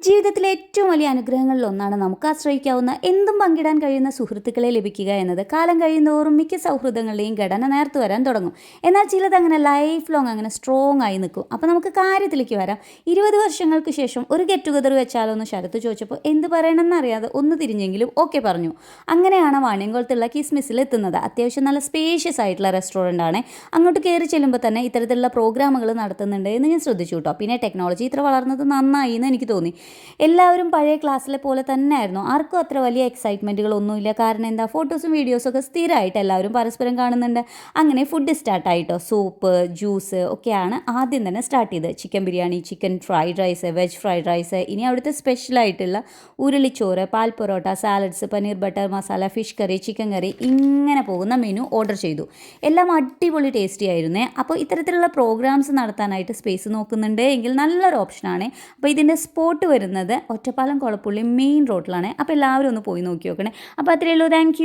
ജീവിതത്തിലെ ഏറ്റവും വലിയ അനുഗ്രഹങ്ങളിലൊന്നാണ് നമുക്ക് ആശ്രയിക്കാവുന്ന എന്തും പങ്കിടാൻ കഴിയുന്ന സുഹൃത്തുക്കളെ ലഭിക്കുക എന്നത്. കാലം കഴിയുന്തോറും മിക്ക സൗഹൃദങ്ങളുടെയും ഘടന നേർത്തു വരാൻ തുടങ്ങും. എന്നാൽ ചിലത് അങ്ങനെ ലൈഫ് ലോങ് അങ്ങനെ സ്ട്രോങ് ആയി നിൽക്കും. അപ്പോൾ നമുക്ക് കാര്യത്തിലേക്ക് വരാം. 20 വർഷങ്ങൾക്ക് ശേഷം ഒരു ഗെറ്റ് ടുഗദർ വെച്ചാലോ എന്ന് ശരത്ത് ചോദിച്ചപ്പോൾ എന്ത് പറയണമെന്നറിയാതെ ഒന്ന് തിരിഞ്ഞെങ്കിലും ഓക്കെ പറഞ്ഞു. അങ്ങനെയാണ് വാണിയംകുളത്തുള്ള കിസ്മിസിൽ എത്തുന്നത്. അത്യാവശ്യം നല്ല സ്പേഷ്യസ് ആയിട്ടുള്ള റെസ്റ്റോറൻ്റ് ആണ്. അങ്ങോട്ട് കയറി ചെല്ലുമ്പോൾ തന്നെ ഇത്തരത്തിലുള്ള പ്രോഗ്രാമുകൾ നടത്തുന്നുണ്ട് എന്ന് ഞാൻ ശ്രദ്ധിച്ചു കേട്ടോ. പിന്നെ ടെക്നോളജി ഇത്ര വളർന്നത് നന്നായി എന്ന് എനിക്ക് തോന്നി. എല്ലാവരും പഴയ ക്ലാസ്സിലെ പോലെ തന്നെ ആയിരുന്നു. ആർക്കും അത്ര വലിയ എക്സൈറ്റ്മെൻറ്റുകളൊന്നുമില്ല. കാരണം എന്താ, ഫോട്ടോസും വീഡിയോസൊക്കെ സ്ഥിരമായിട്ട് എല്ലാവരും പരസ്പരം കാണുന്നുണ്ട്. അങ്ങനെ ഫുഡ് സ്റ്റാർട്ടായിട്ടോ. സൂപ്പ്, ജ്യൂസ് ഒക്കെയാണ് ആദ്യം തന്നെ സ്റ്റാർട്ട് ചെയ്തത്. Chicken biryani, chicken fried rice, veg fried rice, ഇനി അവിടുത്തെ സ്പെഷ്യലായിട്ടുള്ള ഉരുളിച്ചോറ്, പാൽ parotta, salads, paneer butter masala, fish curry, chicken curry, ഇങ്ങനെ പോകുന്ന മെനു ഓർഡർ ചെയ്തു. എല്ലാം അടിപൊളി ടേസ്റ്റി ആയിരുന്നേ. അപ്പോൾ ഇത്തരത്തിലുള്ള പ്രോഗ്രാംസ് നടത്താനായിട്ട് സ്പേസ് നോക്കുന്നുണ്ട് എങ്കിൽ നല്ലൊരു ഓപ്ഷനാണ്. അപ്പോൾ ഇതിൻ്റെ സ്പോട്ട് വരുന്നത് ഒറ്റപ്പാലം കൊളപ്പുള്ളി മെയിൻ റോഡിലാണ്. അപ്പോൾ എല്ലാവരും ഒന്ന് പോയി നോക്കി നോക്കണേ. അപ്പോൾ അത്രയേ ഉള്ളൂ. താങ്ക്